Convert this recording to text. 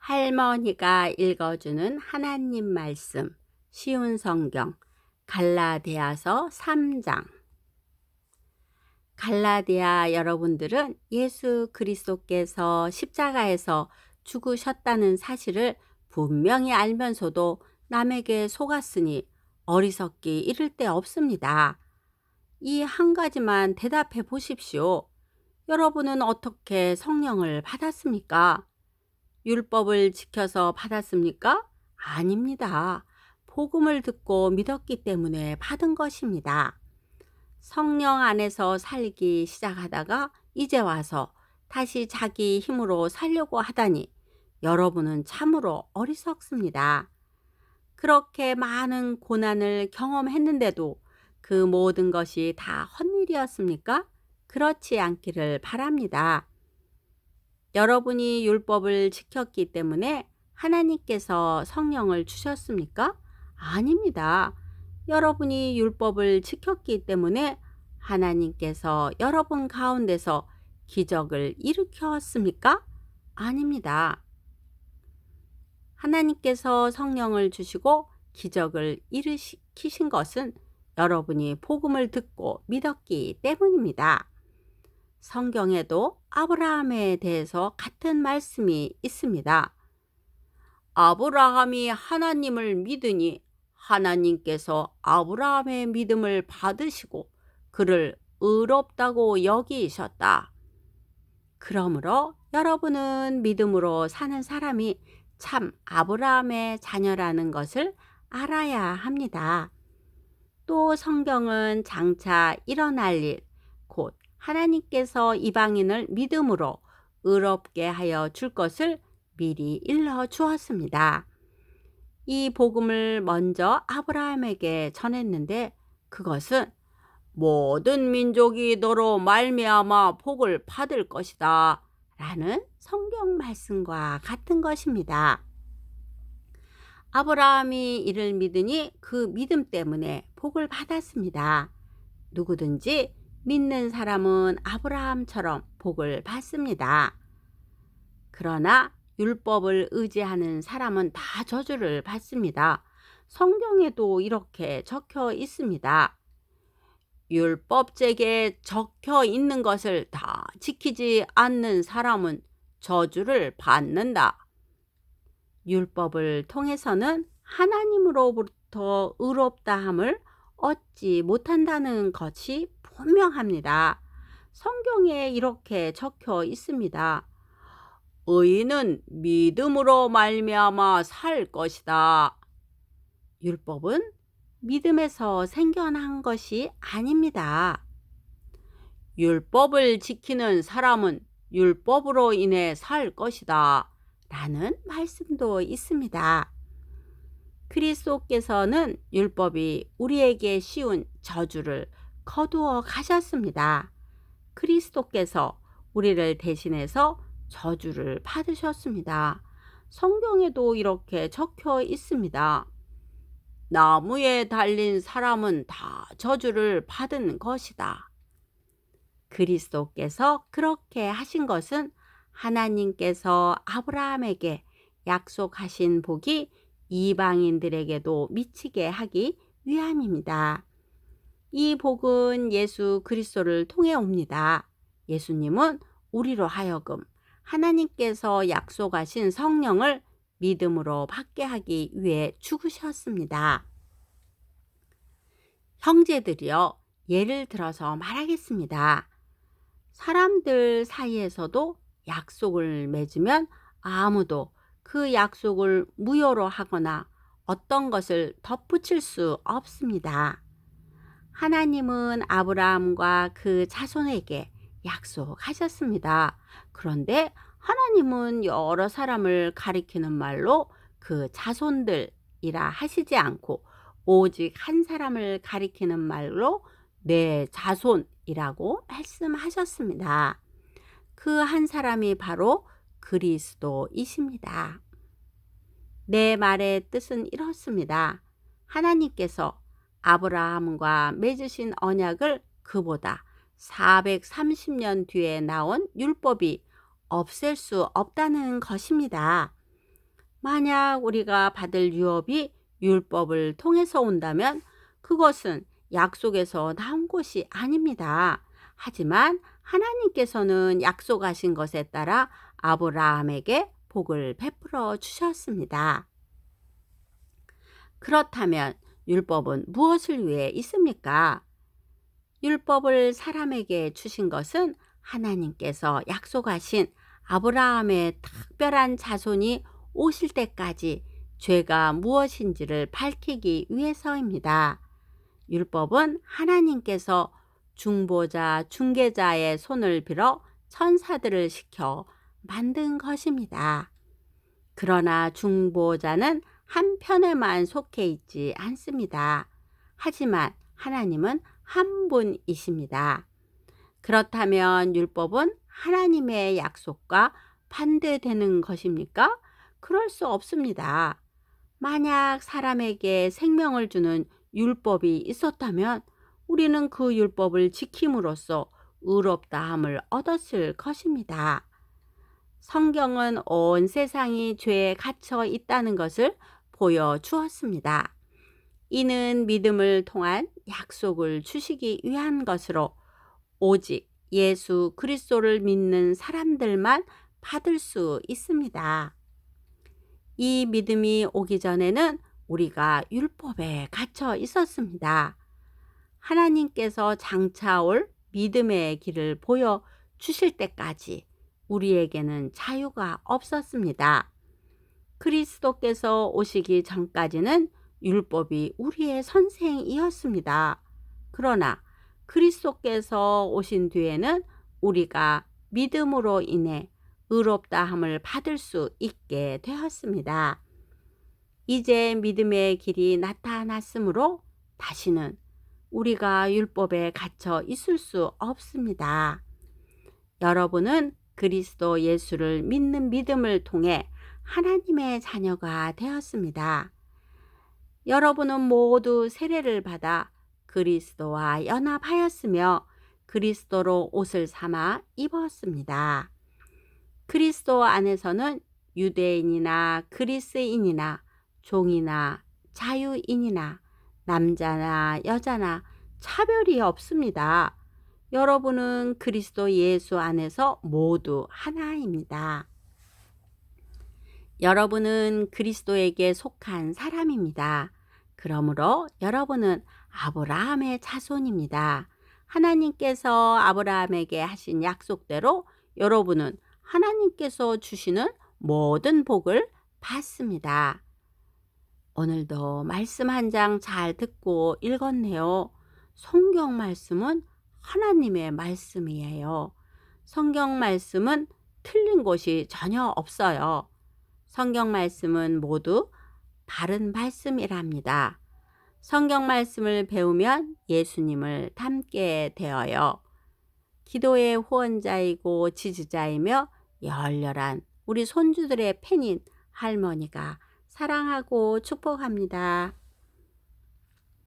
할머니가 읽어주는 하나님 말씀, 쉬운 성경, 갈라디아서 3장. 갈라디아 여러분들은 예수 그리스도께서 십자가에서 죽으셨다는 사실을 분명히 알면서도 남에게 속았으니 어리석기 이를 데 없습니다. 이 한 가지만 대답해 보십시오. 여러분은 어떻게 성령을 받았습니까? 율법을 지켜서 받았습니까? 아닙니다. 복음을 듣고 믿었기 때문에 받은 것입니다. 성령 안에서 살기 시작하다가 이제 와서 다시 자기 힘으로 살려고 하다니 여러분은 참으로 어리석습니다. 그렇게 많은 고난을 경험했는데도 그 모든 것이 다 헛일이었습니까? 그렇지 않기를 바랍니다. 여러분이 율법을 지켰기 때문에 하나님께서 성령을 주셨습니까? 아닙니다. 여러분이 율법을 지켰기 때문에 하나님께서 여러분 가운데서 기적을 일으켰습니까? 아닙니다. 하나님께서 성령을 주시고 기적을 일으키신 것은 여러분이 복음을 듣고 믿었기 때문입니다. 성경에도 아브라함에 대해서 같은 말씀이 있습니다. 아브라함이 하나님을 믿으니 하나님께서 아브라함의 믿음을 받으시고 그를 의롭다고 여기셨다. 그러므로 여러분은 믿음으로 사는 사람이 참 아브라함의 자녀라는 것을 알아야 합니다. 또 성경은 장차 일어날 일, 곧 하나님께서 이방인을 믿음으로 의롭게 하여 줄 것을 미리 일러 주었습니다. 이 복음을 먼저 아브라함에게 전했는데 그것은 모든 민족이 너로 말미암아 복을 받을 것이다 라는 성경 말씀과 같은 것입니다. 아브라함이 이를 믿으니 그 믿음 때문에 복을 받았습니다. 누구든지 믿는 사람은 아브라함처럼 복을 받습니다. 그러나 율법을 의지하는 사람은 다 저주를 받습니다. 성경에도 이렇게 적혀 있습니다. 율법책에 적혀 있는 것을 다 지키지 않는 사람은 저주를 받는다. 율법을 통해서는 하나님으로부터 의롭다함을 얻지 못한다는 것이 분명합니다. 성경에 이렇게 적혀 있습니다. 의인은 믿음으로 말미암아 살 것이다. 율법은 믿음에서 생겨난 것이 아닙니다. 율법을 지키는 사람은 율법으로 인해 살 것이다. 라는 말씀도 있습니다. 그리스도께서는 율법이 우리에게 씌운 저주를 거두어 가셨습니다. 그리스도께서 우리를 대신해서 저주를 받으셨습니다. 성경에도 이렇게 적혀 있습니다. 나무에 달린 사람은 다 저주를 받은 것이다. 그리스도께서 그렇게 하신 것은 하나님께서 아브라함에게 약속하신 복이 이방인들에게도 미치게 하기 위함입니다. 이 복은 예수 그리스도를 통해 옵니다. 예수님은 우리로 하여금 하나님께서 약속하신 성령을 믿음으로 받게 하기 위해 죽으셨습니다. 형제들이여, 예를 들어서 말하겠습니다. 사람들 사이에서도 약속을 맺으면 아무도 그 약속을 무효로 하거나 어떤 것을 덧붙일 수 없습니다. 하나님은 아브라함과 그 자손에게 약속하셨습니다. 그런데 하나님은 여러 사람을 가리키는 말로 그 자손들이라 하시지 않고 오직 한 사람을 가리키는 말로 내 자손이라고 말씀하셨습니다. 그 한 사람이 바로 그리스도이십니다. 내 말의 뜻은 이렇습니다. 하나님께서 아브라함과 맺으신 언약을 그보다 430년 뒤에 나온 율법이 없앨 수 없다는 것입니다. 만약 우리가 받을 유업이 율법을 통해서 온다면 그것은 약속에서 나온 것이 아닙니다. 하지만 하나님께서는 약속하신 것에 따라 아브라함에게 복을 베풀어 주셨습니다. 그렇다면 율법은 무엇을 위해 있습니까? 율법을 사람에게 주신 것은 하나님께서 약속하신 아브라함의 특별한 자손이 오실 때까지 죄가 무엇인지를 밝히기 위해서입니다. 율법은 하나님께서 중보자, 중개자의 손을 빌어 천사들을 시켜 만든 것입니다. 그러나 중보자는 한편에만 속해 있지 않습니다. 하지만 하나님은 한 분이십니다. 그렇다면 율법은 하나님의 약속과 반대되는 것입니까? 그럴 수 없습니다. 만약 사람에게 생명을 주는 율법이 있었다면 우리는 그 율법을 지킴으로써 의롭다함을 얻었을 것입니다. 성경은 온 세상이 죄에 갇혀 있다는 것을 보여주었습니다. 이는 믿음을 통한 약속을 주시기 위한 것으로 오직 예수 그리스도를 믿는 사람들만 받을 수 있습니다. 이 믿음이 오기 전에는 우리가 율법에 갇혀 있었습니다. 하나님께서 장차 올 믿음의 길을 보여 주실 때까지 우리에게는 자유가 없었습니다. 그리스도께서 오시기 전까지는 율법이 우리의 선생이었습니다. 그러나 그리스도께서 오신 뒤에는 우리가 믿음으로 인해 의롭다함을 받을 수 있게 되었습니다. 이제 믿음의 길이 나타났으므로 다시는 우리가 율법에 갇혀 있을 수 없습니다. 여러분은 그리스도 예수를 믿는 믿음을 통해 하나님의 자녀가 되었습니다. 여러분은 모두 세례를 받아 그리스도와 연합하였으며 그리스도로 옷을 삼아 입었습니다. 그리스도 안에서는 유대인이나 그리스인이나 종이나 자유인이나 남자나 여자나 차별이 없습니다. 여러분은 그리스도 예수 안에서 모두 하나입니다. 여러분은 그리스도에게 속한 사람입니다. 그러므로 여러분은 아브라함의 자손입니다. 하나님께서 아브라함에게 하신 약속대로 여러분은 하나님께서 주시는 모든 복을 받습니다. 오늘도 말씀 한 장 잘 듣고 읽었네요. 성경 말씀은 하나님의 말씀이에요. 성경 말씀은 틀린 곳이 전혀 없어요. 성경 말씀은 모두 바른 말씀이랍니다. 성경 말씀을 배우면 예수님을 닮게 되어요. 기도의 후원자이고 지지자이며 열렬한 우리 손주들의 팬인 할머니가 사랑하고 축복합니다.